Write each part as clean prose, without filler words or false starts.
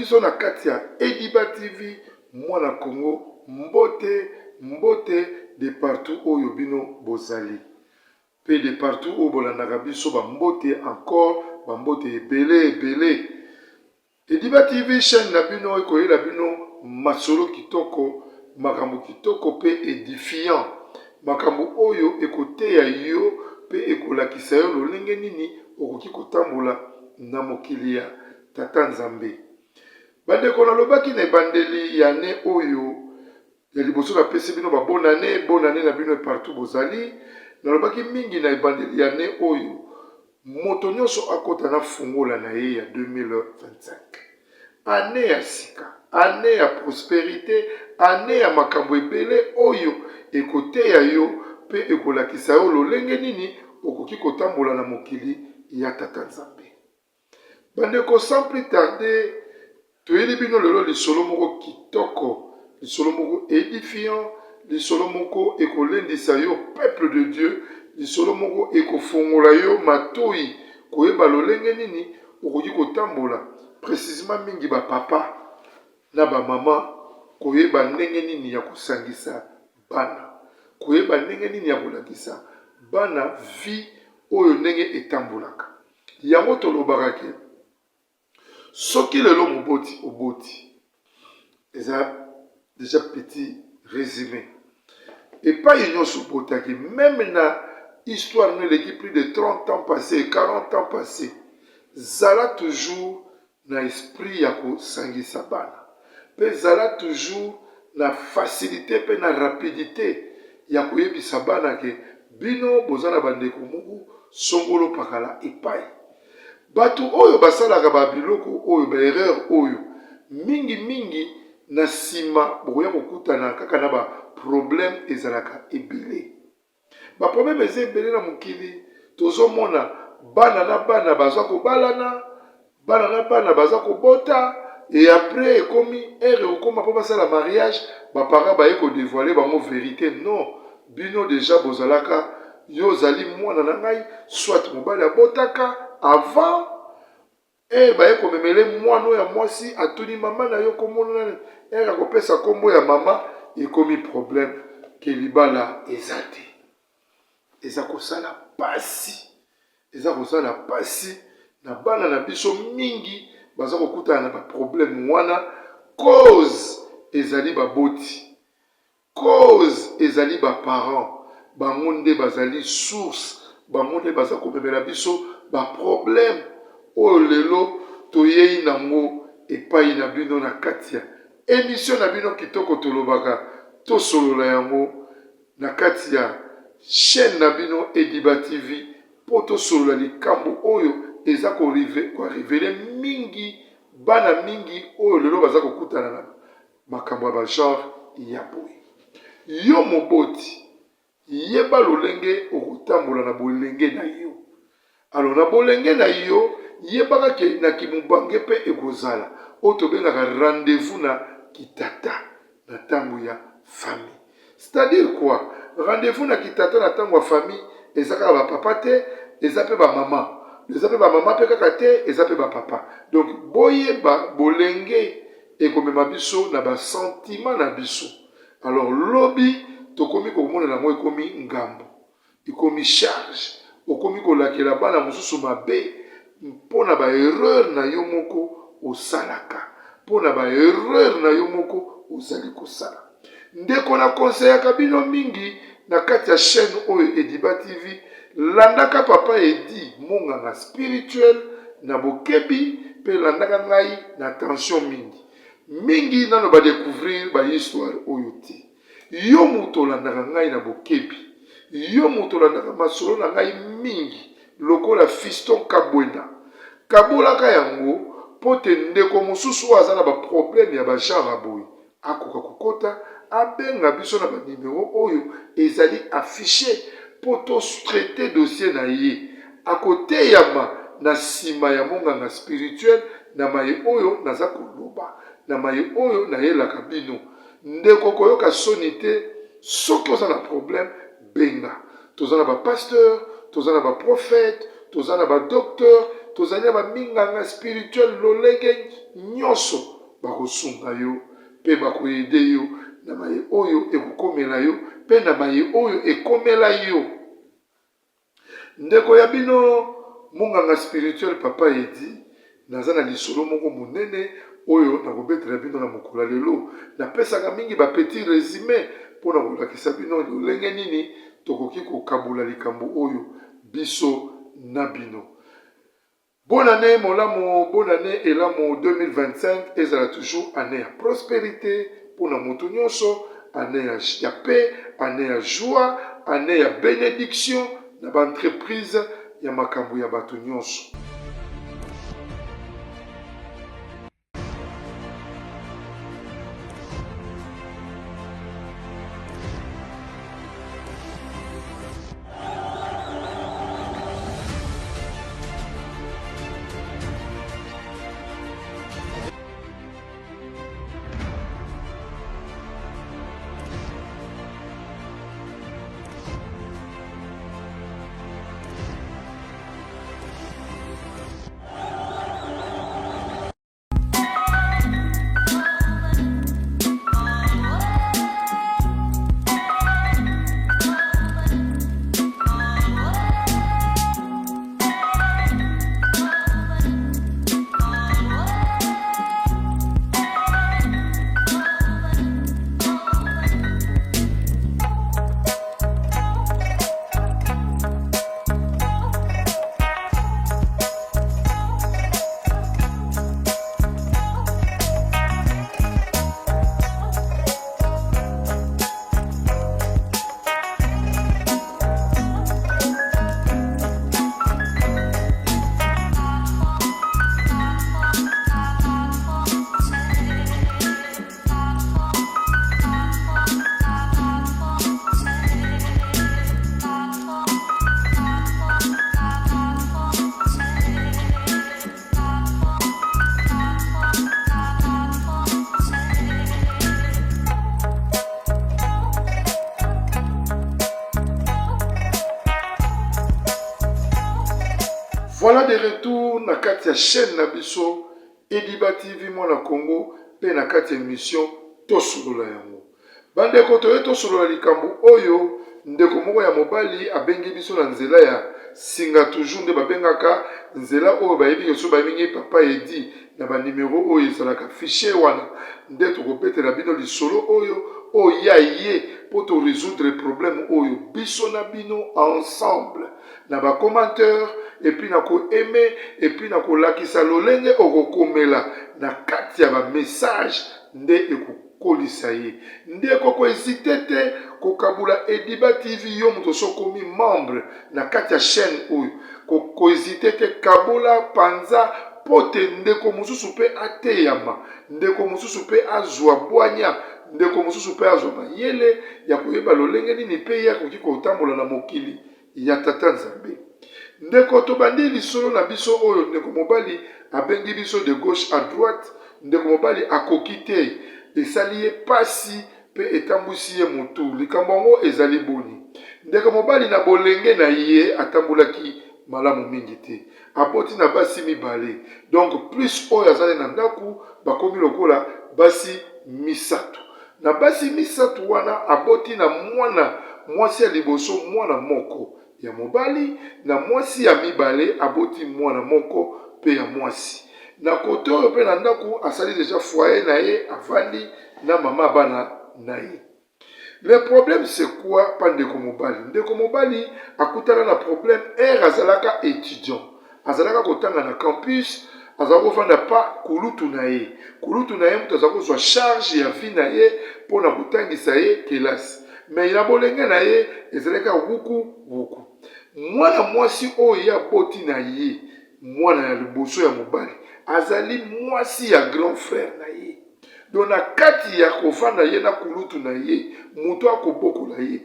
biso na kati ya Ediba TV mwana Congo mbote mbote de partout oyo bino bozali pe de partout oyo bolandaka biso ba mbote encore ba mbote ebele. Ediba TV chaîne na bino ekoyela bino masolo kitoko makambo kitoko pe édifiant makambo oyo ekoteya yo pe ekolakisa yo lolenge nini okoki kotambola na mokili ya Tata Nzambe. Bandeko nalobaki na ebandeli ya ne oyo ya liboso na pesi bino ba bonne année na bino partout bozali. Nalobaki mingi na ebandeli ya ne oyo moto nyonso akota na fungola na ye ya 2025. Année ya sika, année ya prospérité, année ya makambo ebele oyo ekoteya yo pe ekolakisa yo lolenge nini okoki kotambola na mokili ya Tata Nzambe. Bandeko sans plus tarder, toyeli bino lelo lisolo moko kitoko, lisolo moko édifiant, lisolo moko ekolendisa yo peuple de Dieu, lisolo moko ekofongola yo matoi koyeba lolenge nini okoki kotambola précisément mingi ba papa na ba mama koyeba ndenge nini ya kosangisa bana, koyeba ndenge nini ya kolakisa bana vie oyo ndenge etambolaka. Yango tolobaka ke soki lelo moboti oboti eza déjà petit résumé et pas nyonso obotaki même na histoire ne l'équipe plus de 30 ans passés 40 ans passés zala toujours na esprit ya kosangisa bana pe zala toujours na facilité pe na rapidité ya koyebisa bana ke bino bozala bandeko muku songolo pakala epai. Batu oyo basalaka ba biloko oyo ba erreur oyo mingi na sima bokoya kokutana kaka na ba problème ezalaka ebele. Ba problème eza ebele na mokili. Tozomona bana na bana bazwa kobalana, bana na bana bazwa kobota et après ekomi ere okoma po basala mariage ba parents ba yeko dévoiler bango vérité. Non, bino déjà bozalaka yo zali mwana na ngai soit mobali abotaka avant et baye komemele mwana ya mwasi atuni mama na yo komona ere akopesa kombo ya mama ekomi problème ke libala ezate eza kosala pasi na bana na biso mingi baza kokutana na ba problème wana cause ezali baboti, cause ezali ba parents bango nde bazali source, bango nde baza komemela biso ba problème oyo lelo toyei nango epai na bino na kati ya émission na bino kitoko tolobaka tosolola yango na kati ya chaîne na bino Ediba TV po tosolola likambo oyo eza korivele mingi bana mingi oyo lelo baza kokutana na makambo ya bagenre ya boye. Yo moboti yeba lolenge okotambola na bolenge na yo. Alors na bolenge na yo yebaka ke na kimubange pe ekozala oyo tobengaka rendez-vous na kitata na ntango ya famille. C'est-à-dire quoi? Rendez-vous na kitata na ntango ya famille eza kaka bapapa te, eza pe bamama. Eza pe bamama pe kaka te, eza pe bapapa. Donc boyeba bolenge ekomema biso na basentiment na biso. Alors lobi tokomi komona nango ekomi ngambo, ekomi charge, okomi kolakela bana mosusu mabe mpona ba erreur na yo moko osalaka, mpona ba erreur na yo moko ozali kosala. Ndeko na konseyaka bino mingi na kati ya chaîne oyo Ediba TV landaka papa Edi monganga spirituel na bokebi pe landaka ngai na tension mingi nano ba découvrir ba histoire oyo te. Yo moto landaka ngai na bokebi, yo moto landaka masolo na ngai mingi lokola Fiston Kabwena kabolaka yango pote ndeko mosusu aza na ba problème ya ba genre boye akoka kokota abenga biso na ba numéro oyo ezali affiché poto traiter dossier na ye akote yama na sima ya monganga spirituel na maye oyo naza koloba na maye oyo na yelaka bino ndeko koyoka soni te soki oza na problème benga toza na ba pasteur, toza na ba prophète, toza na ba docteur, toza na ba minganga spirituel lolenge nyonso bakosunga yo pe bakoyede yo na maye oyo ekokomela yo pe na maye oyo ekomela yo. Ndeko ya bino munganga spirituel papa edi naza na lisolo moko monene oyo nakobetela bino na mokolo lelo napesaka mingi petit résumé mpona kolakisa bino lolenge nini tokoki kokabula likambo oyo biso na bino. Bonne année molamu, bonne année elamu 2025 ezala toujours année ya prospérité mpona moto nyonso, année ya paix, année ya joie, année ya bénédiction na ba entreprise ya makambo ya bato nyonso. Voilà de retour na kati ya chaîne na biso Ediba TV mwana Congo pe na kati ya émission tosolola yango. Bandeko toye tosolola likambo oyo ndeko moko ya mobali abengi biso na nzela ya singa toujours nde babengaka nzela oyo bayebi keso bamingi papa edi na ba numéro oyo ezalaka fichier wana nde tokobetela bino lisolo oyo oya ye po to résoudre problème oyo biso na bino ensemble na ba commentaire et puis na ko aimer et puis na ko lakisa lolenge okokomela na kati ya ba message nde ekokolisa ye nde koko hésité te kokabula Ediba TV yo moto sokomi membre na kati ya chaîne oyo koko hésité te kabula panza pote ndeko mosusu pe ateyama ndeko mosusu pe azwa bwanya ndeko mosusu pe azwa mayele ya koyeba lolenge nini pe ya koki kotambola na mokili ya tata Nzambe. Ndeko tobandi lisolo na biso oyo ndeko mobali abengi biso de gauche à droite ndeko mobali akoki te esali ye pasi pe etambusi ye motu likambo yango ezali boni ndeko mobali na bolenge na ye atambulaki malamu mingi te aboti na basi mibale donc plus oyo azali na ndaku bakomi lokola basi misato na basi misato wana aboti na mwana mwasi ya liboso mwana moko ya mobali na mwasi ya mibale aboti mwana moko pe ya mwasi na kote oyo pe na ndaku asali deja foyer na ye avandi na mama bana na ye. Le problème c'est quoi pa ndeko mobali? Ndeko mobali akutana na problème azalaka étudiant azalaka kotanga na campus azalaka kofanda pa kulutu na ye moto azalaka kozwa charge ya vie na ye mpona kotangisa ye kelasi mais na bolenge na ye ezalaka wuku mwana mwasi oyo ya boti na ye mwana ya liboso ya mobali azali mwasi ya grand frère na ye donc na kati ya kofanda ye na kulutu na ye moto akobokola ye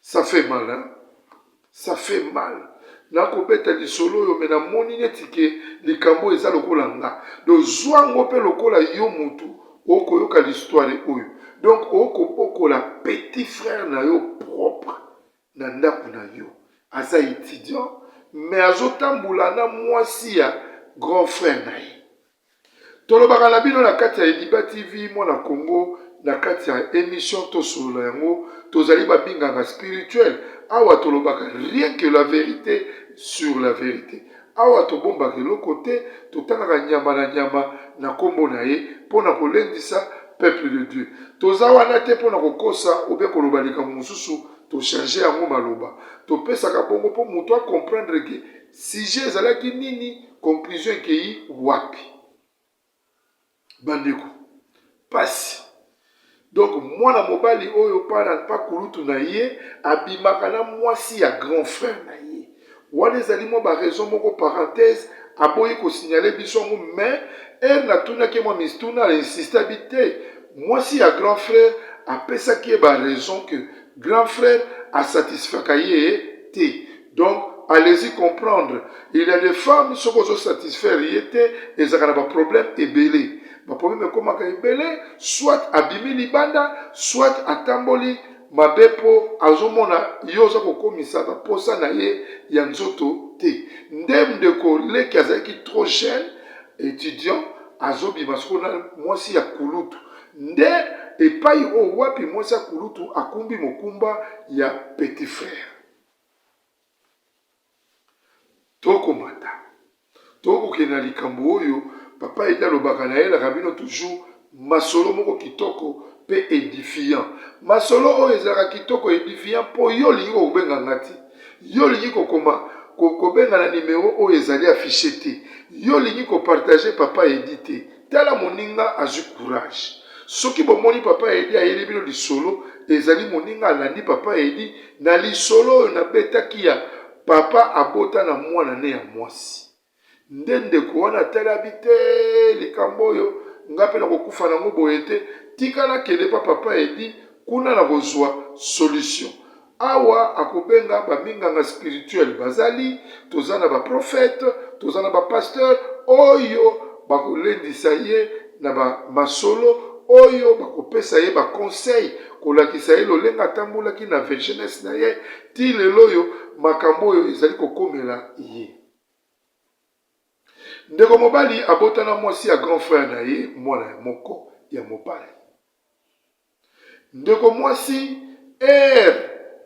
ça fait mal hein? Ça fait mal nakobeta lisolo oyo me namoni neti ke likambo eza lokola nga donc zwango mpe lokola yo motu okoyoka l'histoire oyo donc okobokola petit frère na yo propre na ndako na yo aza étudiant mais azotambola na mwasi ya grand frère na ye tolobaka na bino na kati ya Ediba TV mwana Congo na kati ya émission tosolola yango tozali babinganga spirituel awa tolobaka rien que la vérité sur la vérité awa tobombaka eloko te totangaka nyama na nyama na kombo na ye mpona kolendisa peuple de Dieu toza wana te mpona kokosa obe koloba likambo mosusu tochange yango maloba topesaka bongo mpo moto acomprendre ke sujet ezalaki nini conclusion ekei wapi bandeko pasi donc mwana mobali oyo pa kulutu na ye abimaka na mwasi ya grand frère na ye wana ezali mwa baraison moko parenthèse aboyi kosignale biso yango mais ere natunaki mwa mistuna ainsiste abi te mwasi ya grand frère apesaki ye baraison que grand frère asatisfaka ye te donc allez-y comprendre il y a des femmes soko ozosatisfaire ye te ezalaka na baproblème ebele baproblème ekomaka ebele soit abimi libanda soit atamboli mabe mpo azomona yo oza kokomisa baposa na ye ya nzoto te nde ndeko leki azalaki trop jeune étudiant azobima soko na mwasi ya kulutu nde epai oyo wapi mwasi ya kulutu akumbi mokumba ya petit frère tokomata tokokende na likambo oyo papa ete alobaka na ye elaka bino toujours masolo moko kitoko mpe édifiant masolo oyo ezalaka kitoko édifiant mpo yo olingi kokobenganga te yo olingi kobenga na nimero oyo ezali afishe te yo olingi kopartage papa edi te tala moninga azwi courage soki bomoni papa edi ayeli bino lisolo ezali moninga alandi papa edi na lisolo oyo nabetaki ya papa abota na mwana ne ya mwasi nde ndeko wana atalabi te likambo oyo nga mpe na kokufa nango boye te tikala kende pa papa edi kuna na kozwa solution awa akobenga baminganga spirituel bazali toza na baprofete toza na bapasteur oyo bakolendisa ye na bamasolo oyo bakopesa ye baconseil kolakisa ye lolenga atambolaki na jeunesse na ye ti lelo oyo makambo oyo ezali kokomela ye ndeko mobali abotana mwasi ya grand frère na ye mwana ya moko ya mobali ndeko mwasi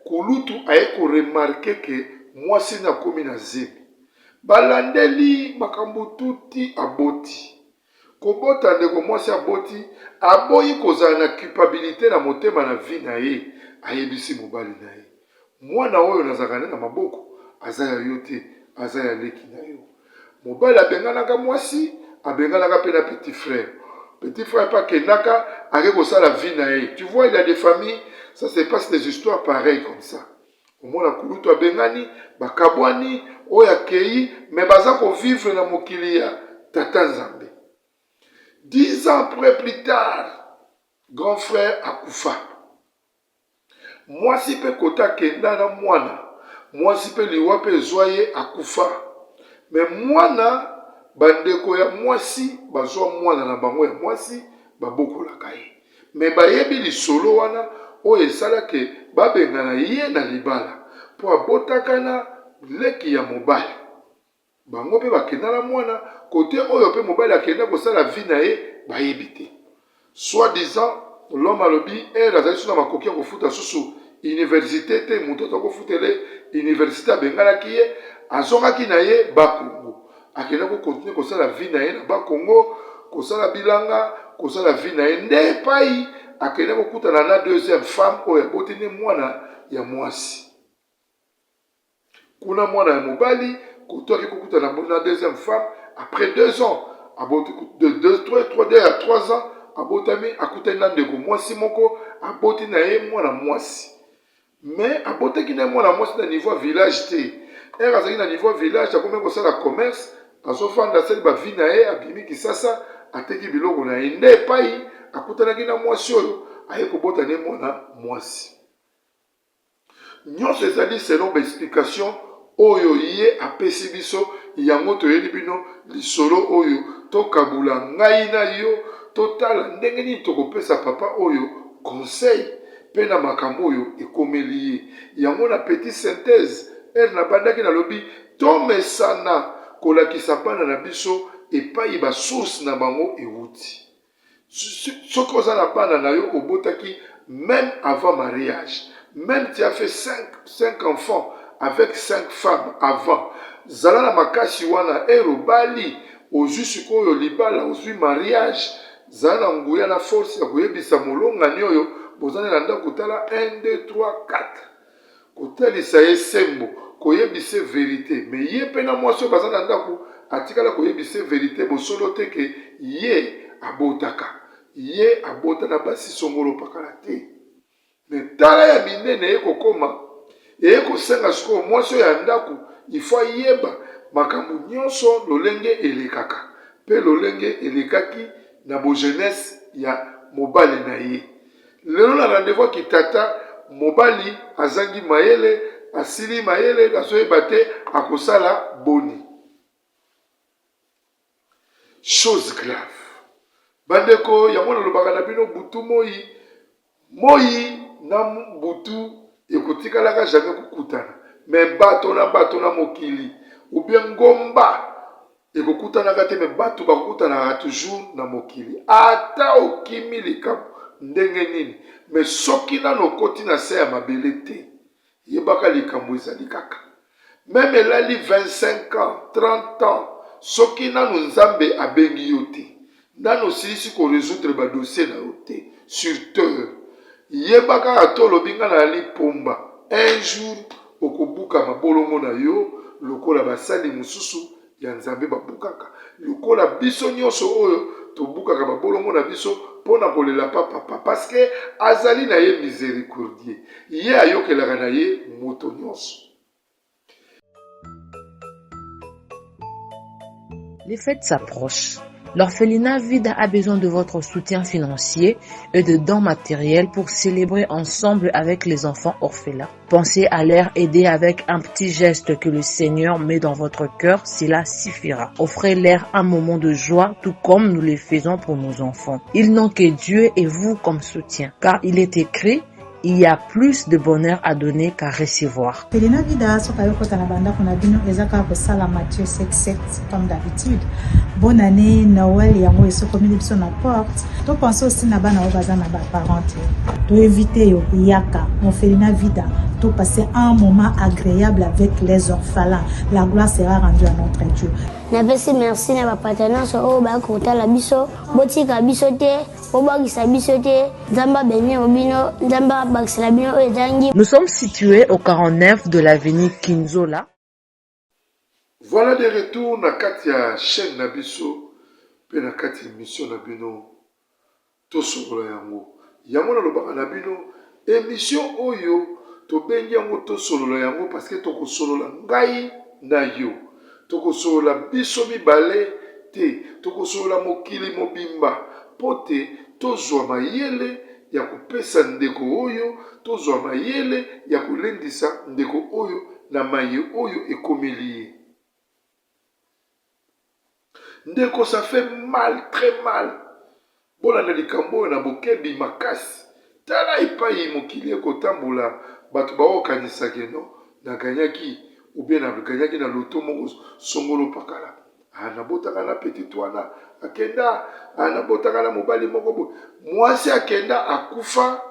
kulutu aye koremarke ke mwasi na komi na zemi balandeli makambo tuti aboti kobota ndeko mwasi aboti aboyi kozala na culpabilité na motema na vi na ye ayebisi mobali na ye mwana oyo nazalaka na maboko aza ya yo te aza ya leki na yo mobali abenganaka mwasi abenganaka mpe na petit frère pa kendaka ake kosala vie na ye tu vois il y a des familles ça se passe des histoires pareilles comme ça omona kulutu abengani bakabwani oyo akei me baza kovivre na mokili ya tata nzambe 10 ans après plus tard grand frère akufa mwasi mpe kota akenda na mwana mwasi mpe liwa mpe ezwa ye akufa me mwana bandeko ya mwasi bazwa mwana na bango ya mwasi babokolaka ye me bayebi lisolo wana oyo esalaki babengana ye na libala mpo abotaka na leki ya mobali bango mpe bakenda na mwana kote oyo mpe mobali akenda kosala vi na ye bayebi te soit disant l'homme alobi azali so na makoki ya kofuta susu université te moto aza kofutele université abenganaki ye azongaki na ye bakongo akenda kokontinue kosala vi na ye na bakongo kosala bilanga kosala vi na ye nde epai akenda kokutana na deuxième femme oyo aboti nde mwana ya mwasi kuna mwana ya mobali kotoaki kokutana na deuxième femme après 2 ans aboti de 3 ans abotami akutani na ndeko mwasi moko aboti na ye mwana mwasi mais abotaki na ye mwana mwasi na niveau ya village te ere azalaki na niveau ya village akomi kosala commerce azofanda asali bavi na ye abimi kisasa ateki biloko na ye nde epai akutanaki na mwasi oyo aye kobota ne mwana mwasi nyonso ezali selon baexplication oyo ye apesi biso yango toyeli bino lisolo oyo tokabula ngai na yo totala ndenge nini tokopesa papa oyo conseil mpe na makambo oyo ekomeli ye yango na petit synthèse ere na bandaki nalobi tomesana kolakisa bana na biso epai basource na bango euti. Soki oza na bana na yo obotaki même avant mariage, même tu as fait 5 enfants avec 5 femmes avant, zala na makasi wana erobali ozwi sikoyo libala ozwi mariage, zala na nguya na force ya koyebisa molongani oyo bozana na ndako kotala 1 2 3 4 kotalisa ye sembo koyebisa verité. Mais ye mpe na mwasi oyo baza na ndako atikala koyebisa verité bosolo te ke ye abotaka, ye abota na basi songolo pakala te. Mais tala ya minene ye kokoma eye kosenga sikoyo mwasi oyo ya ndako ifo ayeba makambo nyonso lolenge elekaka mpe lolenge elekaki na bojeunesse ya mobali na ye. Lelo na rendez-vous kitata mobali azangi mayele asili mayele azoyeba te akosala boni. Chose grave. Bandeko yango nalobaka na bino butu moi na butu ekotikalaka jamais kokutana. Mais bato na mokili ou bien ngomba ekokutanaka te, mais bato bakutanaka toujours na mokili. Ata okimi likambo ndenge nini, mais soki nano koti na se ya mabele te yebaka likambo ezali kaka. Même elali 25 ans 30 ans soki nano nzambe abengi yo te, nano silisi ko résoudre ba dossier na yo te sur terre, yebaka ato lobinga na lipomba un jour okobuka mabolongo na yo lokola basali mususu ya nzambe babukaka, lokola biso nyonso oyo tobukaka babolongo na biso pona kolela papa parce que azali na ye miséricordieux, ye ayokelaka na ye moto nyonso. Les fêtes s'approchent. L'orphelinat Vida a besoin de votre soutien financier et de dons matériels pour célébrer ensemble avec les enfants orphelins. Pensez à leur aider avec un petit geste que le Seigneur met dans votre cœur, cela suffira. Offrez-leur un moment de joie tout comme nous le faisons pour nos enfants. Ils n'ont que Dieu et vous comme soutien, car il est écrit: il y a plus de bonheur à donner qu'à recevoir. Orphelinat Vida sokayokota na banda kuna bino ezaka ko sala Matthieu 7:7 comme d'habitude. Bonne année, Noël yango esokomi biso na porte. To pense aussi na bana o baza na ba parents. To éviter yo yaka Orphelinat Vida. To passer un moment agréable avec les orphelins. La gloire sera rendue à notre Dieu. Napesi merci na bapartenance oyo bakotala biso botika biso te obakisa biso te nzamba benye obino nzamba bakisela bino oyo ezangi. Nous sommes situés au 49 de l'avenue Kinzola. Voilà de retour na kati ya chaîne na biso pe na kati ya émission na bino tosolola yango nalobaka na bino émission oyo tobengi yango tosolola yango parce que tokosolola ngai na yo, tokosolola biso mibale te, tokosolola mokili mobimba po te tozwa mayele ya kopesa ndeko oyo, tozwa mayele ya kolendisa ndeko oyo na maye oyo ekomeli ye. Ndeko ça fait mal, très mal. Bona na likambo na bokebi makasi. Tala epai mokili ekotambola bato baokanisa keno na ganyaki ou bien na ganyaki na loto moko songolo pakala. Anabotaka na petit wana akenda, anabotaka na mobali moko bo. Mwasi akenda akufa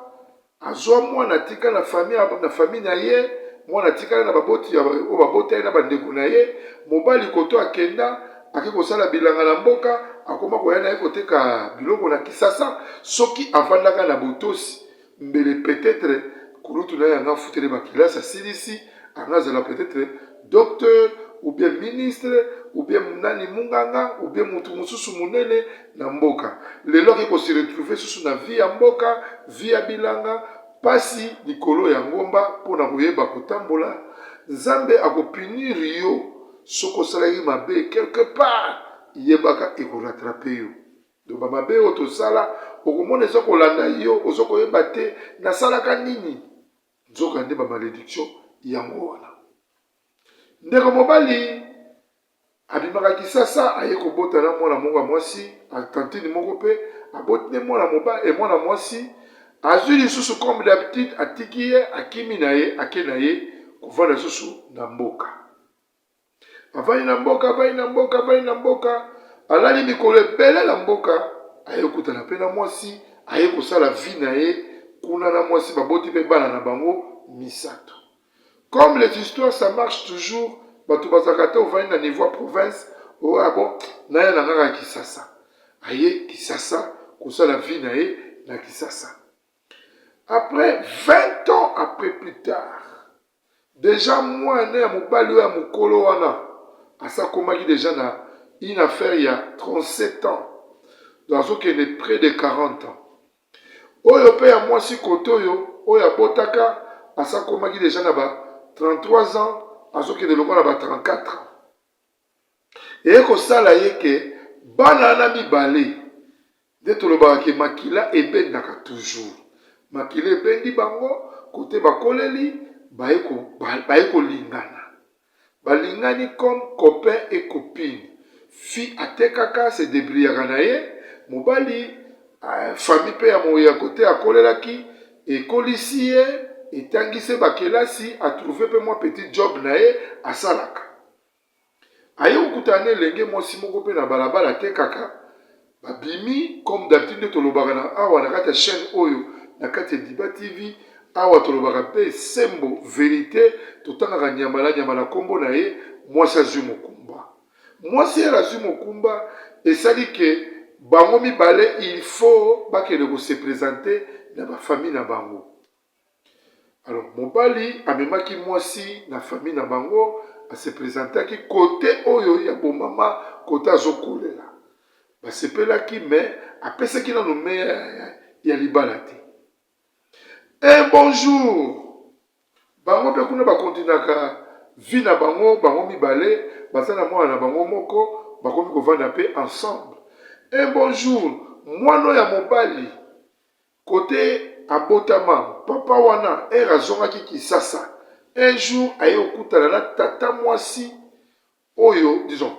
azwa mwana tika na famille na ye, mwana tika na baboti ya babota na bandeko na ye, mobali koto akenda ake kosala bilanga na mboka akoma koya na ye koteka biloko na Kisasa soki avandaka na botosi mbele peut-être kulutu na ye anga futele bakilasa silisi angazala peut-être docteur ou bien ministre ou bien nani munganga ou bien mutu mususu munene na mboka. Lelo ake kosi retrouver susu na vie ya mboka, vie ya bilanga pasi likolo ya ngomba pona koyeba kotambola. Nzambe akopinir yo soko salaki mabe quelque part yebaka ekorattrape yo. Donc mabe oto sala okomona soko landa yo osoko yeba te nasalaka nini nzoka nde ba malédiction yango wana. Ndeko mobali abimaka Kisasa aye kobota na mwana moko mwasi atantini moko pe abotine mwana mobali mwana mwasi azwi lisusu comme d'habitude atiki ye akimi na ye ake na ye kovanda susu na mboka. Avani na mboka alali mikolo ebele na mboka aye kutana pe na mwasi aye kosala vie na ye kuna na mwasi baboti pe bana na bango misato. Comme les histoires ça marche toujours, bato bazalaka te ovandi na niveau ya province oyo bon naye na ngaka Kisasa aye Kisasa kosala vie na ye na Kisasa. Après 20 ans après plus tard, déjà mwana ya mobali oyo ya mokolo wana asakomaki déjà na une affaire il y a 37 ans. Dans ce qui est près de 40 ans. Oyo pe ya mwasi kote oyo abotaka asakomaki déjà na ba 33 ans, azoki de longo na ba 34 ans. Et kosala ye ke bana na mibale de tolobaka ke makila ebendaka toujours. Makila ebendi bango kote bakoleli baye kolingana. Balingani comme copain et copine. Fi atekaka se débrouillaka na ye, mobali famille pe ya moya kote akolelaki ekolisi ye etangise bakelasi atrouve pe mwa petit job na ye asalaka. Aye okutana elenge mwasi moko pe na balabala atekaka babimi comme d'habitude nde tolobaka na awa na kati ya chaîne oyo na kati ya Diba TV awa tolobaka pe sembo vérité totangaka nyama na kombo na ye mwasi azwi mokumba. Mwasi ya azwi mokumba esali ke bango mibale il faut bakende ko se présenter na ba famille na bango. Alors mobali amemaki mwasi na famille na bango a se présentaki côté oyo ya bon mama côté azokolela. Ba sepelaki mais apesaki na nome ya libala te. Un bonjour. Bango pe kuna ba continuaka vie na bango mibale basana mwana na bango moko bakomi kovanda pe ensemble. Un bonjour, mwano ya mobali côté abotama papa wana erazongaki Kisasa. Un jour aye okutana na tata mwasi oyo disons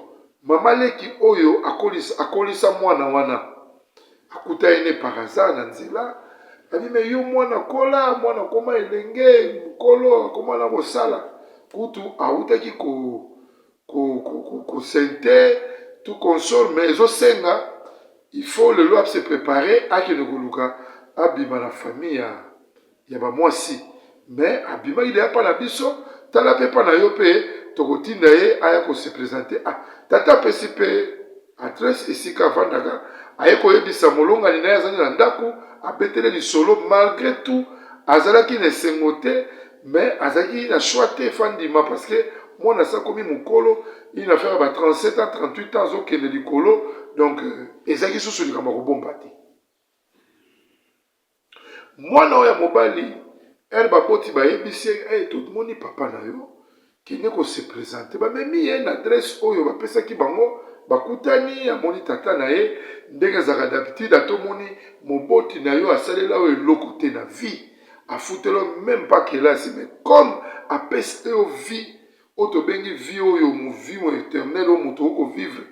mama leki oyo akolisa mwana wana akuta ene par hasard na nzela abime yo mwana kola mwana koma elenge mukolo akoma na kosala kutu autaki ko sente tout console mais ezosenga il faut le loi se préparer à que le goluka abima la famille ya ba mwasi mais abima il est pas na biso tala pe pa na yo pe tokotinda ye aya ko se présenter tata pesipe adresse esika vandaka aye ko yebisa molonga ni na yazani na ndaku abetele lisolo malgré tout azalaki na sengote mais azalaki na choix te fandima parce que mwana sa komi mukolo il a fait ba 37 ans 38 ans zokende likolo donc ezaki susu likambo kobomba te. Mwana oya mobali elle baboti bayebisi tout moni papa na yo kine ko se présenter ba memi ye na adresse oyo bapesaki bango bakutani amoni tata na ye ndenge zaka d'habitude atomoni moboti na yo asalela oyo eloko te na vie afutelo même pas kelasi mais comme apesi yo vie oto bengi vie oyo mu vie mo éternel o moto oko vivre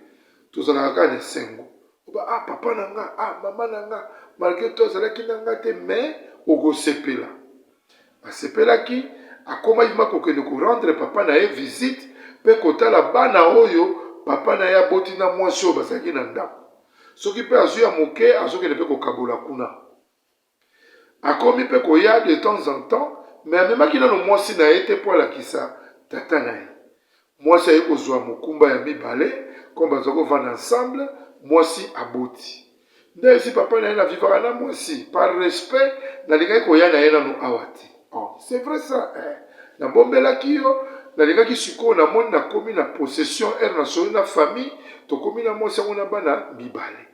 tozalaka kaka na esengo oba papa na nga mama na nga malgré to azalaki na nga te mais okosepela asepelaki akomaki makokende korendre papa na ye visite mpe kotala bana oyo papa na ye aboti na mwasi oyo bazalaki na ndako soki mpe azwi ya moke azokende mpe kokabola kuna akomi mpe koya de temps en temps mais amemaki nano mwasi na ye te mpo alakisa tata na ye mwasi aye kozwa mokumba ya mibale comme baza kovanda ensemble mwasi aboti nde esi papa na ye na vivaka na mwasi par respect nalingaki koya na ye nano awa te c'est vrai ça nabombelaki yo nalingaki sikoyo namoni nakomi na possession ere nasoli na famille tokomi na mwasi yango na bana mibale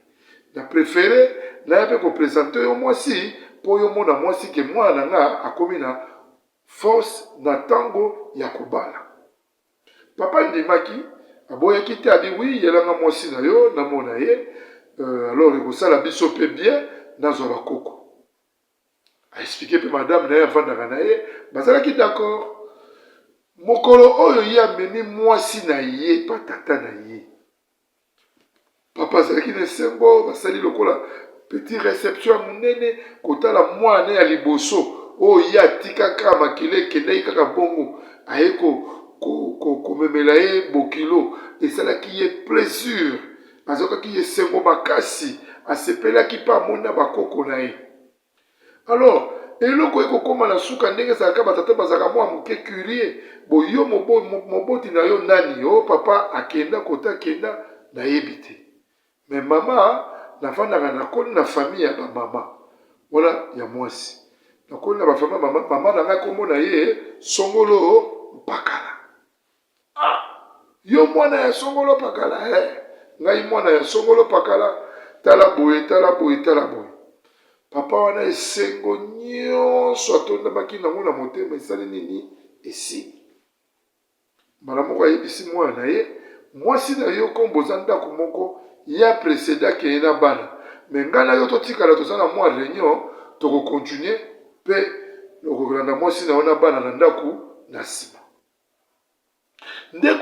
na préféré naya mpe kopresente yo mwasi mpo yo mona mwasi ke mwana na nga akomi na force na ntango ya kobala papa ndimaki aboyaki te abi wi yelanga mwasi na yo namona ye alors ekosala biso mpe bien nazwa bakoko aexplike mpe madame na ye avandaka na ye bazalaki d'accord mokolo oyo ye amemi mwasi na ye pa tata na ye papa azalaki na esengo basali lokola petit réception ya monene kotala mwana ya liboso oyo ye atikaka makila ekendaki kaka bongo aye komemela ye bokilo esalaki ye plaisir azokaki esengo makasi asepelaki mpe amona bakoko na ye. Alors eloko ekokóma na suka ndenge ezalaka batata bazalaka mwa moke curie boyo moboti na yo nani o papa akenda kota akenda nayebi te. Me mama nafandaka nakoli na famille ya bamama wana ya mwasi nakoli na bafamille mama na ngai kombo na ye Songolo Mpakala. Yo mwana ya Songolo Mpakala ngai mwana ya Songolo Mpakala tala boye tala boye tala boye. Papa wana esengo nyonso atondamaki nango na motema esali nini esili. Mbala moko ayebisi mwana na ye mwasi na yo komboza ndako moko ya précédent akeye na bana me ngai na yo totikala toza na mwa réunion tokokontinue mpe okokolanda mwasi na yo na bana na ndako na nsima. Nde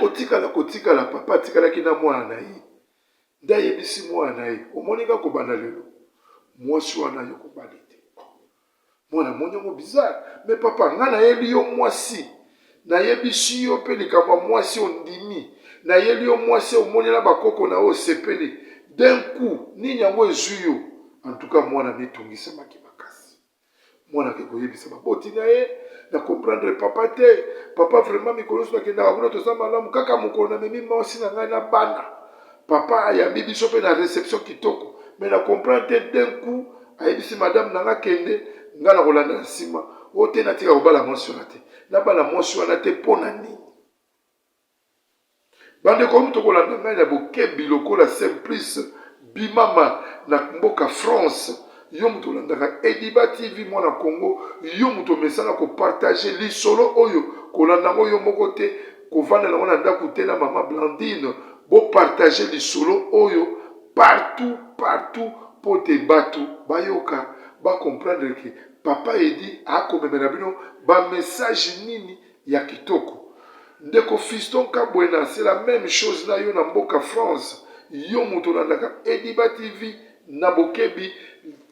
kotikala papa atikalaki na mwana na ye nde ayebisi mwana na ye omoni kaka kobanda lelo mwasi wana yo kobali te. Mwana moniongo bizarre me papa ngai nayebi yo mwasi nayebisi yo mpe likambo ya mwasi ondimi nayeli yo mwasi omoni na bakoko na yo osepeli d'un coup nini yango ezwi yo. En tout cas mwana netungisamaki makasi. Mwana ke koyebisa baboti na ye na comprendre papa te. Papa vraiment mikolo nyonso nakendaka kuna toza malamu kaka mokolo namemi mwasi na ngai na bana. Papa ayambi biso mpe na réception kitoko me na comprendre te d'un coup ayebisi madame na ngai kende ngai na kolanda na nsima o te natika kobala mwasi wana te na bana mwasi wana te mpo na nini. Bandeko mutu kolanda ngai na bokebi lokola Simplice Bimama na mboka France. Yo mutu olandaka Ediba TV mwana Congo. Yo mutu omesana kopartage lisolo oyo kolanda ngo yo moko te kovanda nango na ndako te na mama Blandine. Bo partage lisolo oyo partout po te batu bayoka ba comprendre que papa Edi akomemela bino ba message nini ya kitoko. Ndeko Fiston Kabwena, c'est la même chose na yo na mboka France. Yo mutu landaka Ediba TV na bokebi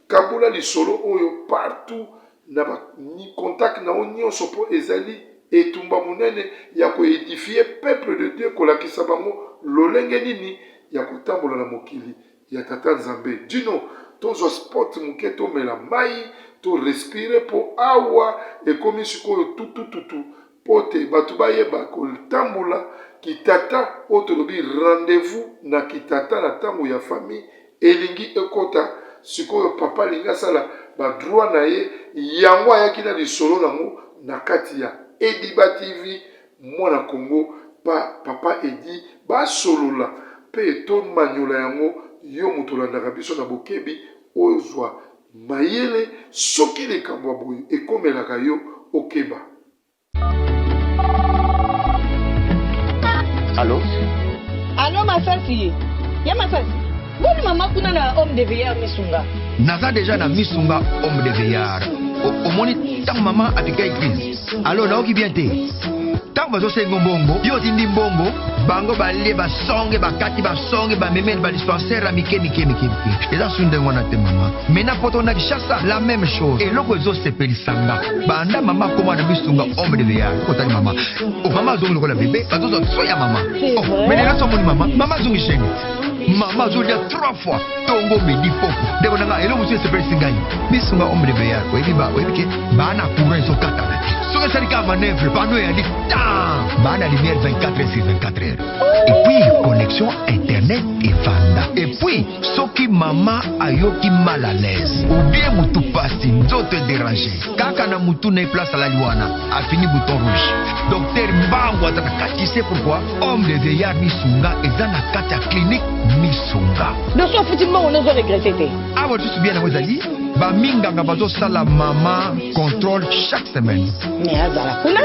kabula lisolo oyo partout na ba ni contact na nyonso po ezali etumba munene ya ko édifier peuple de Dieu kolakisa bango lolenge nini ya kotambola na mokili ya tata Nzambe. Dino tozo sport muke to mela mai to respire po awa ekomi sikoyo tutu pote batu bayeba kotambola kitata otolobi rendez-vous na kitata na tango ya famille elingi ekota sikoyo papa linga sala ba droit na ye yango ayaki na lisolo nango na kati ya Ediba TV mwana Congo pa papa Edi ba solola pe to manyola yango yo mutolandaka biso na bokebi ozwa mayele soki likambo boye ekomelaka yo okeba. Allô? Allô, Masasi? Ya Masasi? Boni mama kuna na homme de veillard Misunga. Naza déjà na Misunga homme de veillard. Omoni tant maman apika église. Alors naoki bien te. Tant bazo sengo mbongo, yo tindi mbongo, bango balie basonge bakati basonge ba memel ba dispensaire a mike. Eza sunde ngona te mama. Mena poto na Kishasa la même chose. Et loko zo sepeli sanga. Banda mama koma na Misunga homme de veillard. Kotani mama. O mama zongo lokola bébé, bazo zo soya mama. Oh, mais là somoni mama zongi chengi. Mama Zulia 3 fois Tongo midi popo Debo nanga elo musu sepeli singai Misunga homme de veillard Webi ke Bana courant so kata Soka sarika manœuvre Bano ya di Bana lumière 24 heures sur 24 heures. Et puis connexion internet et fanda. Et puis soki mama ayoki mal à l'aise ou bien mutu pasi nzoto dérangé kaka na mutu na place à la liwana a fini bouton rouge. Docteur Mbango ataka tu sais pourquoi homme de veillard Misunga eza na kati ya clinique Misunga. Donc so futilement on a regretté. Ah bon tu sais bien na wazali ba minganga bazo sala mama contrôle chaque semaine. Mais azala kuna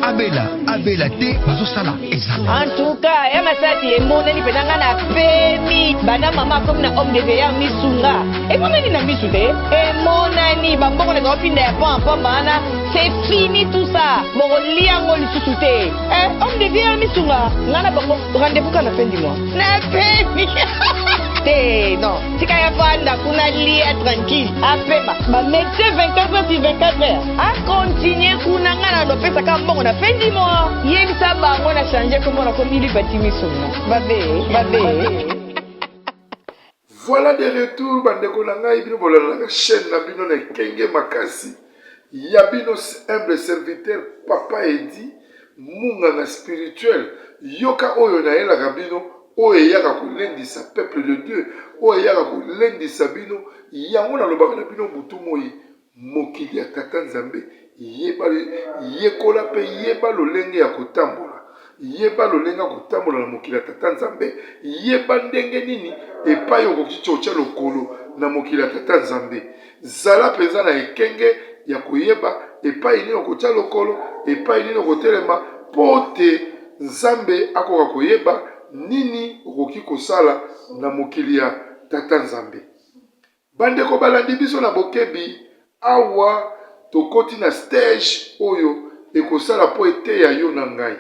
Abela te bazo sala ezala. En tout cas, ya Masasi emoneli penanga na pemi bana mama comme na homme de veillard Misunga. Et comment ni na misute? Et monani bambongo na kopinda ya pampa bana, c'est fini tout ça. Moko liango lisusu te. Homme de veillard Misunga. Ngana bango rendez-vous quand la fin du mois. Na pemi. Non, si kaya vanda kuna lia tranquille. Apema, ba médecin 24 heures sur 24 heures. A continuer kuna ngana do pesa kama bongo na fin du mois. Yeli sa bango na changer comme on a commis les bâtiments Misunga. Babe. Voilà des retours, bandeko na ngai bino bolala na chaîne na bino na kenge makasi. Ya bino humble serviteur Papa Edi, munganga spirituel. Yoka oyo na yela bino, oyo yaka kolendisa peuple de Dieu, oyo yaka kolendisa bino, yango na lobaka na bino butu moyi, mokili ya tata Nzambe, yekola pe yeba lolenge ya kotambola. Yeba lolenga kotambola na mokili ya tata Nzambe, yeba ndenge nini epai okoki tshotya lokolo na mokili ya tata Nzambe. Zala peza na ekenge ya koyeba epai nini okotya lokolo, epai nini okotelema, pote Nzambe akoka koyeba nini okoki kosala na mokili ya tata Nzambe. Bandeko balandi biso na bokebi, awa tokoti na stage oyo ekosala po eteya yo na ngai.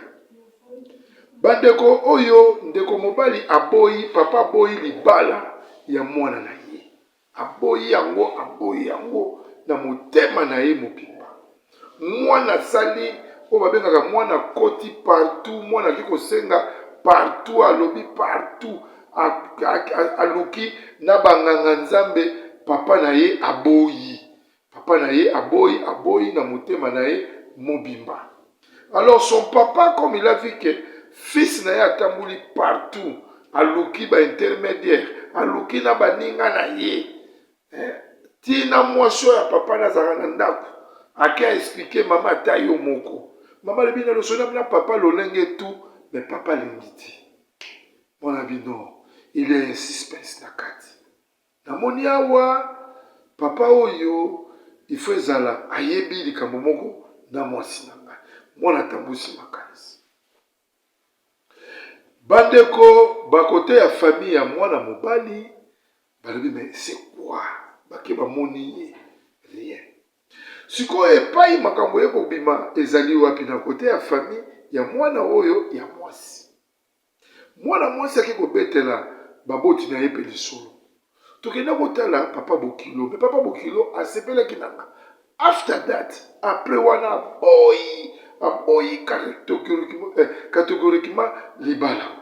Bandeko oyo ndeko mobali aboyi, papa aboyi libala ya mwana na ye. Aboyi yango na motema na ye mobimba. Mwana sali oyo babengaka mwana koti partout, mwana ki kosenga partout, alobi partout, aluki na banganga Nzambe, papa na ye aboyi. Papa na ye aboyi na motema na ye mobimba. Alors son papa, comme il a vu que fils na ye atambouli partout, aluki ba intermédiaire, aluki na baninga na ye, tina mwasho ya papa na zaka na ndako, ake a expliquer mama ta yo moko. Mama le bina lo sona na papa lolenge tout, mais papa l'ingiti. Mon ami non, il est un suspense na kati. Na moni awa, papa oyo, il faut zala, ayebi likambo moko na mwasi na nga. Mwana tambusi makanisi. Bandeko, bakote ya famille ya mwana mobali, balobi, mais c'est quoi? Bake ba moni rien. Siko epai makambo yeko bima ezali wapi na kote ya famille ya mwana oyo ya mwasi. Mwana mwasi aki kobetela baboti na ye pe lisolo. Tokenda kotala papa Bokilo, mais papa Bokilo asepela kinanga. After that, après wana aboyi catégoriquement libala.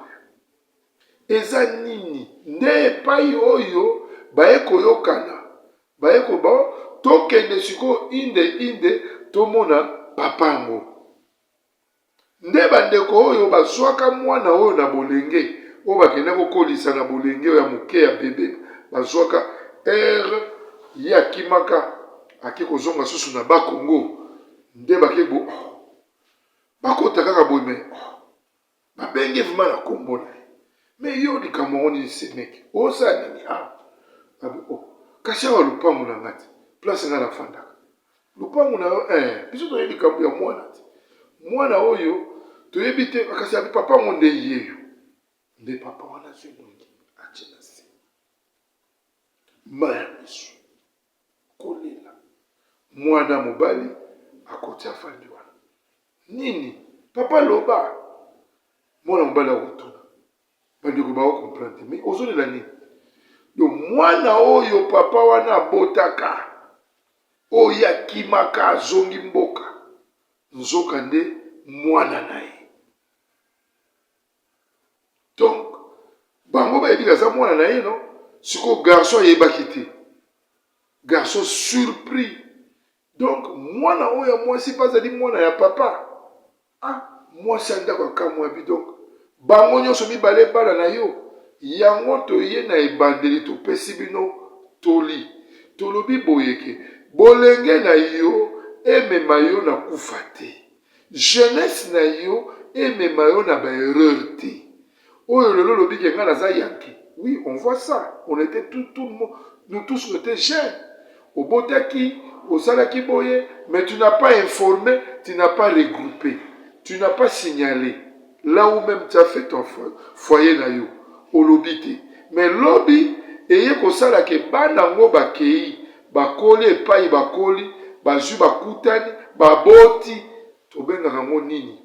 Eza nini nde epai oyo baye koyokana, baye koba tokende siko inde tomona papango. Nde bandeko oyo bazwaka mwana oyo na bolenge, oyo bakende kokolisa na bolenge ya moke ya bebe, bazwaka ye akimaka ake kozonga susu na bakongo. Nde bakebo bakota kaka boye, me babenge vima na kombo na ye. Me yo likambo ngoni semeki osa nini kasi awa lupango na ngati place nga na fandaka lupango na yo biso toyebi likambo ya mwana te. Mwana oyo toyebi te, kasi abi papa ngo nde yeyo, nde papa wana zongi atie na se maya miso kolela. Mwana mobali akoti afandi wana nini papa loba, mwana mobali akotuna bandeko bao comprendre, mais ozolela nini? Donc mwana oyo papa wana abotaka, oyo akimaka azongi mboka, nzoka nde mwana na ye. Donc bango bayebi kaza mwana na ye, non? Siko garçon ayebaki te, garçon surpris. Donc mwana oyo mwasi bazali mwana ya papa, mwasi andako akamwa bi. Donc bango nyonso mibale bana na yo, yango toye na ebandeli topesi bino toli. Tolobi boyeke bolenge na yo emema yo na kufa te, jeunesse na yo emema yo na baerreur te. Oyo lelo lobi ke nga naza yanki. Oui, on voit ça. On était tout le monde, nous tous on était jeunes. Au botaki, au salaki boye, mais tu n'as pas informé, tu n'as pas regroupé, tu n'as pas signalé. Là où même tu as fait ton foyer na yo, au lobby te. Mais lobby, eye kosala ke banango bakei, bakoli epai bakoli, bazu bakutani, baboti, tobenga rango nini.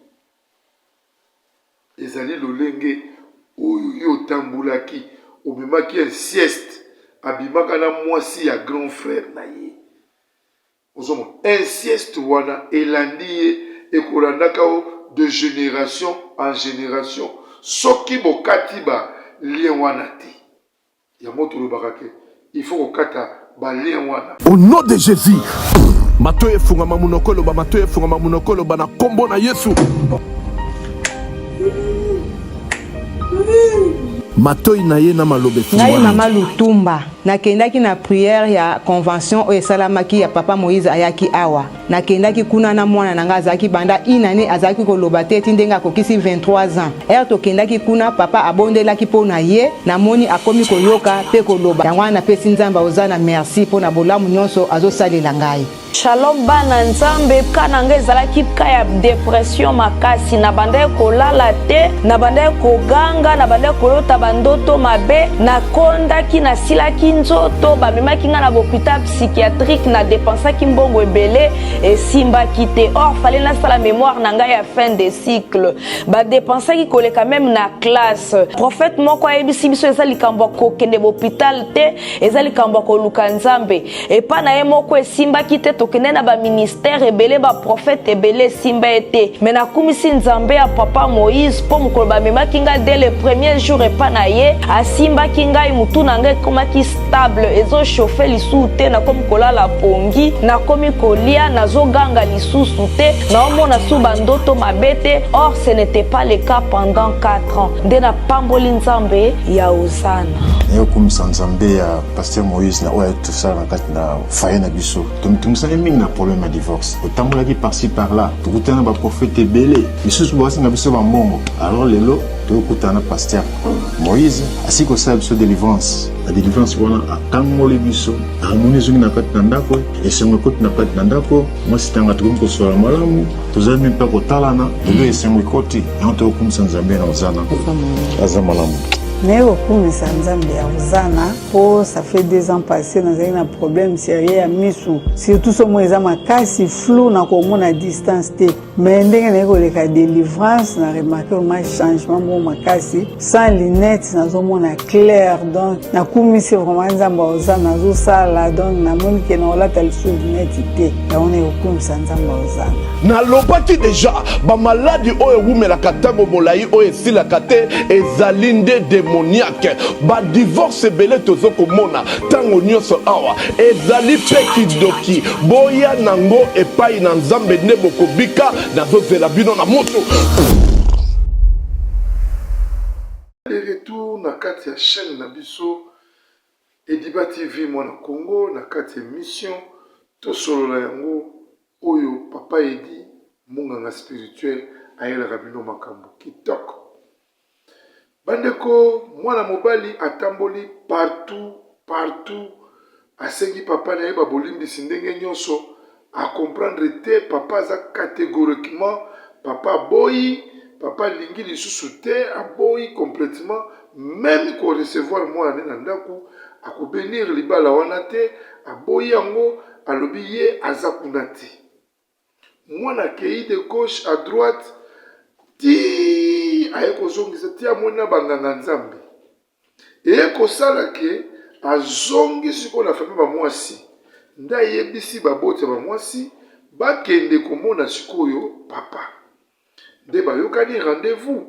Ezali lolenge, oyo tambulaki, obimaki un sieste, abimaka na mwasi ya grand frère na ye. Ozomo, un sieste wana, elandi ye, ekolandaka o, de génération en génération, soki bokati ba lien wana te. yango tolobaka ke il faut kokata balien wana. Au nom de Jésus, matoye fungama munokolo ba matoye fungama munokolo ba na kombo na Yesu. Matoyi na ye na malobe ngai mama Lutumba nakendaki na prière ya convention oyo esalamaki ya papa Moïse ayaki awa nakendaki kuna na mwana na ngai azalaki banda inane azalaki koloba te eti ndenge akokisi 23 ans ere tokendaki kuna papa abondelaki mpo na ye namoni akomi koyoka mpe koloba yango wana napesi nzambe oza na merci mpo na bolamu nyonso azosalela ngai. Shalom bana nzambe ka na ngai ezalaki ka ya depression makasi na banda kolala te na banda koganga na banda kolota bandoto mabe nakondaki nasilaki nzoto bamemaki nga na hôpital psychiatrique na dépensaki mbongo ebele esimbaki te or fallait nasala mémoire na ngai ya fin de cycle badépensaki koleka même na classe prophète moko ayebisi biso eza likambo kokende hôpital te eza likambo koluka nzambe epa na ye moko esimbaki te tokende na baministère ebele baprophète ebele esimba ete me nakumisi nzambe ya papa Moïse mpo mokolo bamemaki ngai dès le premier jour epa na ye asimbaki ngai mutu na ngai ekomaki stable ezochauffe lisusu te nakomi kolala pongi nakomi kolia nazoganga lisusu te naomona su bandoto mabe te or ce n'était pas le cas pendant 4 ans nde napamboli nzambe ya Osana nayokumisa nzambe ya pasteur Moïse na oyo tosala na kati na faye na biso tomitungisaki mingi na problème ya divorce otambolaki par-ci par-là tokutana na baprofete ebele lisusu basinga biso bambongo alors lelo tokutana na pasteur Moïse asili kosala biso délivrance la délivrance wana atangoli biso harmonie ezongi na kati na ndako esengo ekoti na kati na ndako mwasi tanga tokomi kosola malamu tozali mpe mpe kotalana lelo esengo ekoti yango tokokumisa nzambe na ozana aza malamu naye kokumisa nzambe ya Osana po ça fait 2 ans passé nazali na problème sérieux ya misu surtout somo eza makasi flou na komona distance te mais ndenge naye koleka délivrance na remarqué ma changement mo makasi sans lunettes nazomona clair donc nakumisi vraiment nzambe ya Osana nazosala donc namoni ke na olata lisu lunettes te yango naye kokumisa nzambe ya Osana nalobaki deja bamaladi oyo ewumelaka ntango molai oyo esilaka te ezali nde démoniaque badivorce ebele tozokomona ntango nyonso awa ezali mpe kidoki boya nango epai na nzambe nde bokobika nazozela bino na moto. De retour na kati ya chaîne na biso Ediba TV mwana Congo na kati ya émission tosolola yango oyo papa Edi munganga spirituel ayelaka bino makambo kitoko. Bandeko mwana mobali atamboli partout asengi papa na ye babolimbisi ndenge nyonso a comprendre te papa aza catégoriquement papa boyi papa lingi lisusu te aboyi complètement même ko recevoir mwana ne na ndako akobenir libala wana te aboyi yango alobi ye aza kuna te mwana kei de gauche à droite ti aye kozongisa ti amona banganga nzambe eye kosala ke azongisi mpo na fami bamwasi nde ayebisi baboti ya bamwasi bakende komona sikoyo papa nde bayokani rendez-vous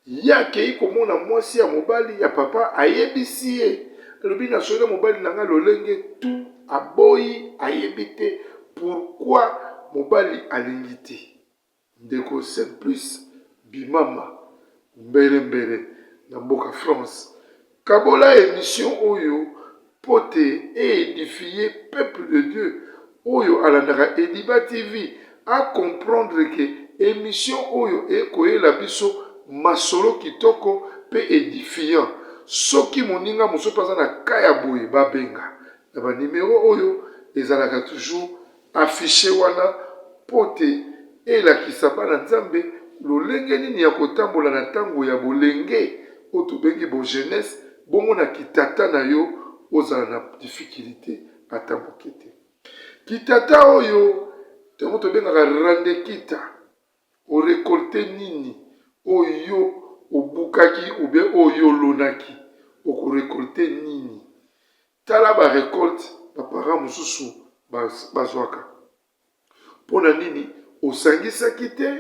ye akei komona mwasi ya mobali ya papa ayebisi ye alobi nasoki mobali na ngai lolenge tu aboyi ayebi te pourquoi mobali alingi te ndeko Simplice Bimama mbere na mboka France kabola émission oyo pote édifier peuple de Dieu oyo alandaka Ediba TV a comprendre que émission oyo ekoyela biso masolo kitoko pe édifiant soki moninga mosusu aza na kaya boye babenga na banimero oyo ezalaka toujours affiché wana pote elakisa bana nzambe lolenge nini ya kotambola na ntango ya bolenge oyo tobengi bo jeunesse bongo na kitata na yo ozala na difficulté ata moke te kitata oyo ntango tobengaka rande kita orekolte nini oyo obukaki oubien oyo olonaki okorekolte nini tala barekolte bapara mosusu bazwaka mpona nini osangisaki te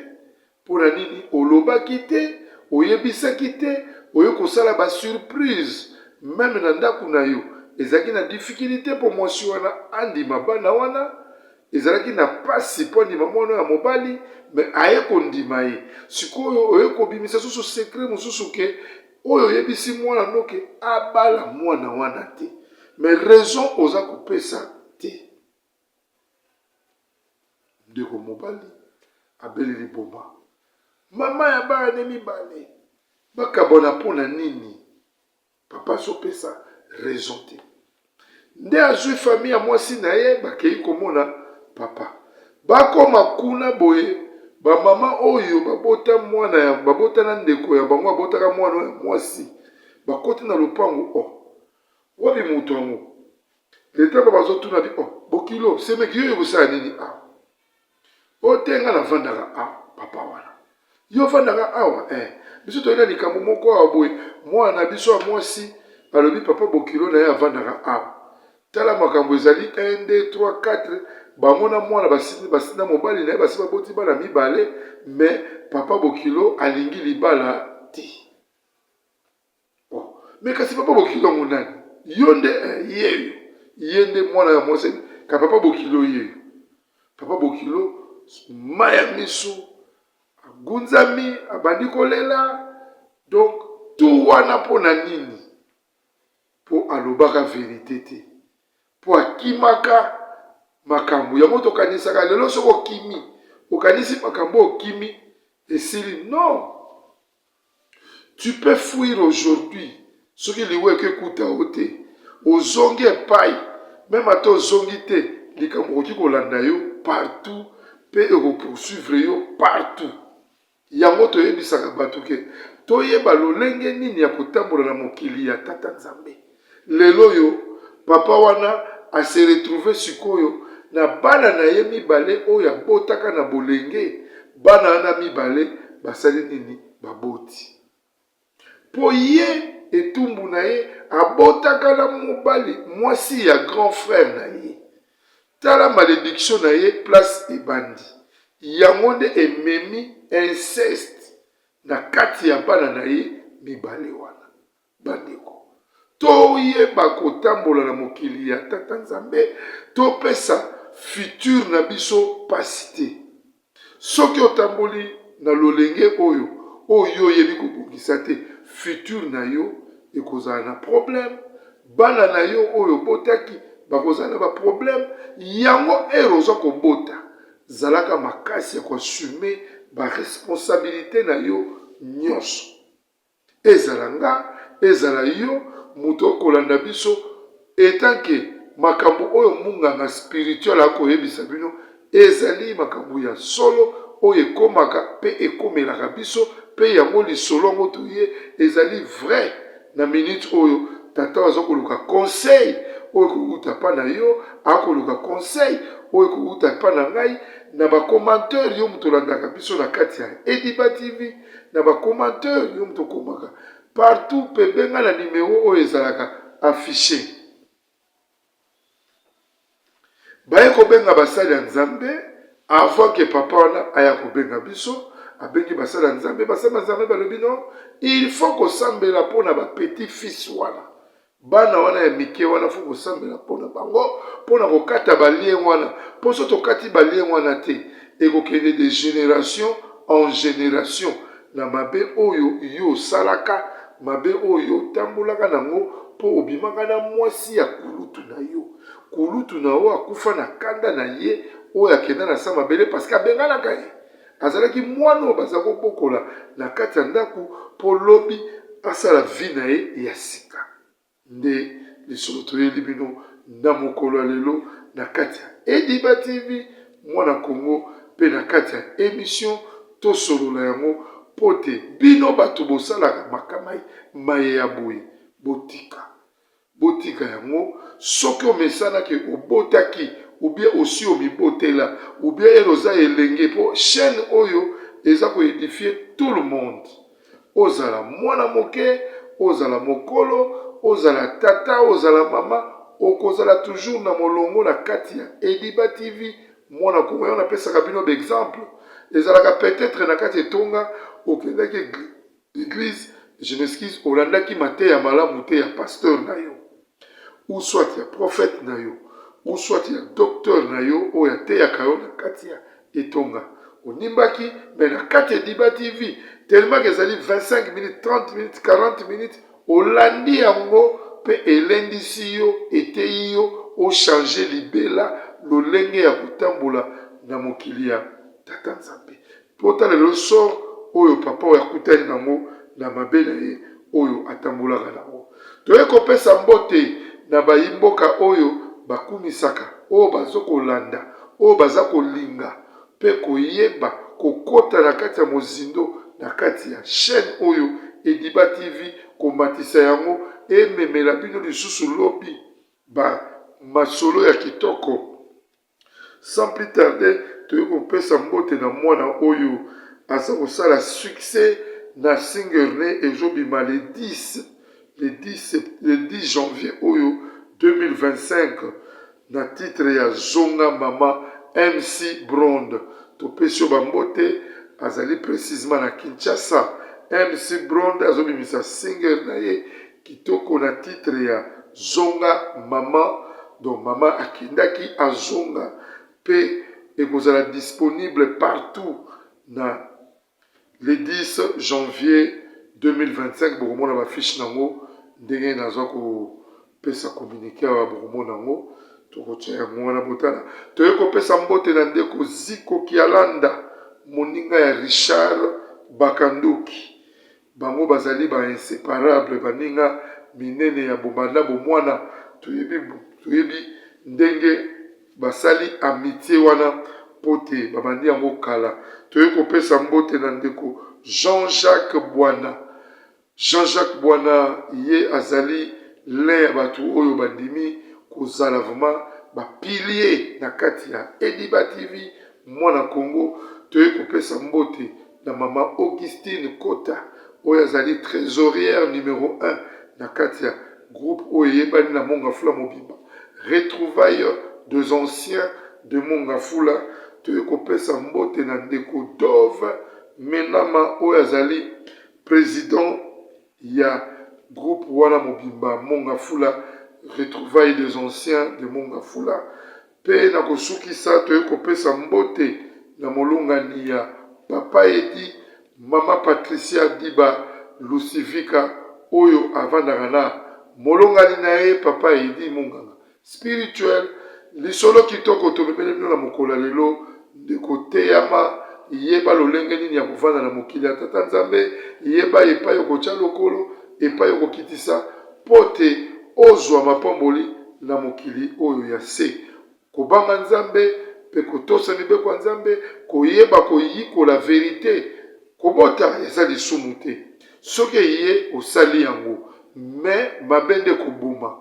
mpona nini olobaki te oyebisaki te oyo kosala basurprise même na ndako na yo ezalaki na difficulté mpo mwasi wana andima bana wana, ezalaki na pasi mpo andima mwana ya mobali, me aye kondima ye. Sikoyo oye kobimisa susu secret mosusu ke oyo oyebisi mwana noke abala mwana wana te, me raison oza kopesa te. Ndeko mobali abeli liboma, mama ya bana mibale bakabona mpona nini? Papa sopesa raison te. Nde azwi famille ya mwasi na ye bakei komona papa, bakoma kuna boye bamama oyo babota mwana ya babota na ndeko ya bango abotaka mwana ya mwasi bakoti na lopango. Wabi mutu yango leta bazotuna bi bokilo semeki yo yokosala nini awa? Otenga na vandaka papa wana yo vandaka awa biso toyina likambo moko awa boye mwana biso ya mwasi alobi papa bokilo na ye avandaka awa. Tala makambo ezali 1 2 3 4 bamona mwana basina mobali na ye basi baboti bana mibale, me papa bokilo alingi libala te. Me kasi papa bokilo ngunani yo nde yeyo ye nde mwana ya mwasi ka papa bokilo yeyo. Papa bokilo maya misu agunzami abandi kolela, donc tout wana pona nini? Po alobaka verité te, po akimaka makambo yango tokanisaka lelo soko okimi okanisi makambo okimi esili. Non, tu peux fuir aujourd'hui soki liwe ekekuta o te ozongi epai, même ata ozongi te likambo okoki kolanda yo partout mpe ekopoursuivre yo partout. Yango toyebisaka bato ke toyeba lolenge nini ya kotambola na mokili ya Tata Nzambe. Lelo yo papa wana ase retrouve sikoyo na bana na ye mibale oyo abotaka na bolenge. Bana wana mibale basali nini? Baboti. Po ye etumbu na ye abotaka na mobali mwasi ya grand frère na ye. Tala malédiction na ye place ebandi. Yango nde ememi inceste na kati ya bana na ye mibale wana. Bandeko toyeba kotambola na mokili ya Tata Nzambe, topesa futur na biso pasi te. Soki otamboli na lolenge oyo oyebi kobongisa te, futur na yo ekozala na problème. Bana na yo oyo botaki bakozala ba problème. Yango eroza kobota zalaka makasi ya koassume ba responsabilité na yo nyonso. Ezala nga, ezala yo, muto kolanda biso etanke makambo oyo munganga spirituel akoyebisa bino ezali makambo ya solo oyo ekomaka pe ekomelaka biso pe yango lisolo ngo toye ezali vrai na minute oyo tata azokoluka conseil oyo kokuta pa na yo akoluka conseil oyo kokuta pa na ngai na bakomanteur yo muto landaka biso na kati ya Ediba TV na bakomanteur yo muto komaka partout pe benga na numéro oyo ezalaka affiché. Baye kobenga basali ya Nzambe avant que papa wana aya kobenga biso abengi basali ya Nzambe. Basali ya Nzambe balobi non, il faut kosambela mpona ba petit fils wana. Bana wana ya mike wana faut kosambela mpona bango mpona kokata balien wana. Po so tokati balien wana te ekokende de génération en génération na mabe oyo yo salaka, mabe oyo tambolaka nango po obimaka na mwasi ya kulutu na yo. Kulutu na yo akufa na kanda na ye oyo akenda na sa mabele parce que abenganaka ye. Azalaki mwana oyo baza kobokola na kati ya ndako po lobi asala vi na ye ya sika. Nde lisolo toyeli bino na mokolo ya lelo na kati ya Ediba TV mwana Kongo pe na kati ya émission tosolola yango pote bino bato bosalaka makamai maye ya boye botika yango soki omesanaki obotaki ou bien aussi omibotela ou bien eroza elenge po chaîne oyo eza koédifier tout le monde. Ozala mwana moke, ozala mokolo, ozala tata, ozala mama, okozala toujours na molongo na kati ya Ediba TV mwana Kongo. On appelle ça kabino d'exemple. Ezalaka peut-être na kati etonga okendaki église je m'excuse, olandaki mate ya malamu te ya pasteur na yo, ou soit ya prophète na yo, ou soit ya docteur na yo, ou ya te ya kayo na kati ya etonga. Onimbaki, mais na kati ya Diba TV, tellement que ça dit 25 minutes, 30 minutes, 40 minutes, olandi yango, pe elendisi yo, eteyi yo, o changer libela, lolenge ya kutambola na mokili ya Tata Nzambe. Pota le sort, oyo papa oyo akutani nango, na mabe na ye, oyo atambolaka nango. Toye kopesa mbote na bayimboka oyo bakumisaka, oyo bazokolanda, oyo baza kolinga, pe koyeba, kokota na kati ya mozindo, na kati ya chaîne oyo, Ediba TV, komatisa yango, ememela bino lisusu lobi, masolo ya kitoko. Sans plus tarder, toye kopesa mbote na mwana oyo, asa kosala succès na Singerne ezobima le 10 janvier oyo 2025 na titre ya Zonga Mama MC Brond. Topesio bambote azali précisément na Kinshasa. MC Brond azobimisa singer na ye kitoko na titre ya Zonga Mama. Donc mama akindaki azonga pe ekozala disponible partout na le 10 janvier 2025, bokomona ba fiche nango ndenge naza ko pesa communiquer wa bokomona nango tokotia yango wana botala. Toye kopesa mbote na ndeko Ziko Kialanda, moninga ya Richard Bakandoki. Bango bazali ba inséparable, baninga minene ya bomanda bomwana. Toyebi ndenge basali amitié wana pote babandi yango kala. Toye kopesa mbote na ndeko Jean-Jacques Bwana. Jean-Jacques Bwana ye azali l'un ya batu oyo bandimi kozala vraiment ba pilier na kati ya Ediba TV mwana Congo. Toye kopesa mbote na mama Augustine Kota oyo azali trésorière numéro 1 na kati ya groupe oyo yebani na Mongafula Mobimba. Retrouvailles des anciens de Mongafula. Toye kopesa mbote na ndeko Dove Menama oyo azali président ya groupe wana Mobimba Mongafula. Retrouvailles des anciens de Mongafula. Pe na kosukisa toye kopesa mbote na molongani ya papa Edi mama Patricia Diba Lucivika oyo avandaka na molongani na ye papa Edi Monganga spirituel. Lisolo kitoko tobepele bino na mokola lelo ndeko Teyama yeba lolenge nini ya kovanda na mokili ya Tata Nzambe, yeba epai okotia lokolo epai okokitisa pote ozwa mapamboli na mokili oyo ya se. Kobanga Nzambe pe kotosa mibeko ya Nzambe, koyeba koyikola verite, kobota eza lisumu te. Soki ye osali yango me mabende kobuma,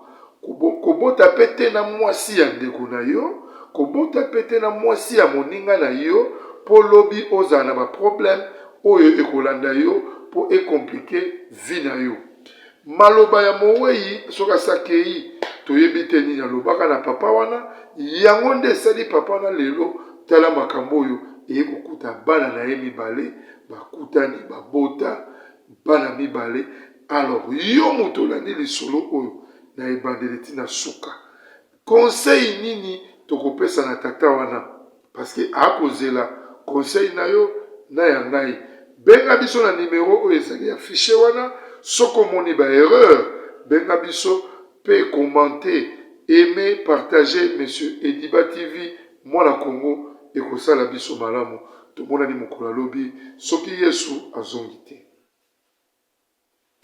kobota pete na mwasi ya ndeko na yo, kobota pete na mwasi ya moninga na yo, po lobi ozala na ba problème oyo ekolanda yo po ekomplike vi na yo. Maloba ya mowei soka sakei toyebi te nini alobaka na papa wana, yango nde esali papa wana lelo tala makambo oyo ekokuta bana na ye mibale bakutani babota bana mibale. Alors yo moto olandi lisolo oyo na ebandeli tina suka conseil nini tokopesa na tata wana, parce que akozela conseil na yo na ya ngai. Benga biso na numéro oyo ezali affiché wana. Soko moni ba erreur benga biso pe commenter, aimer, partager monsieur Ediba TV mwana Congo ekosala biso malamu. Tomona ni mokolo lobi soki Yesu azongi te.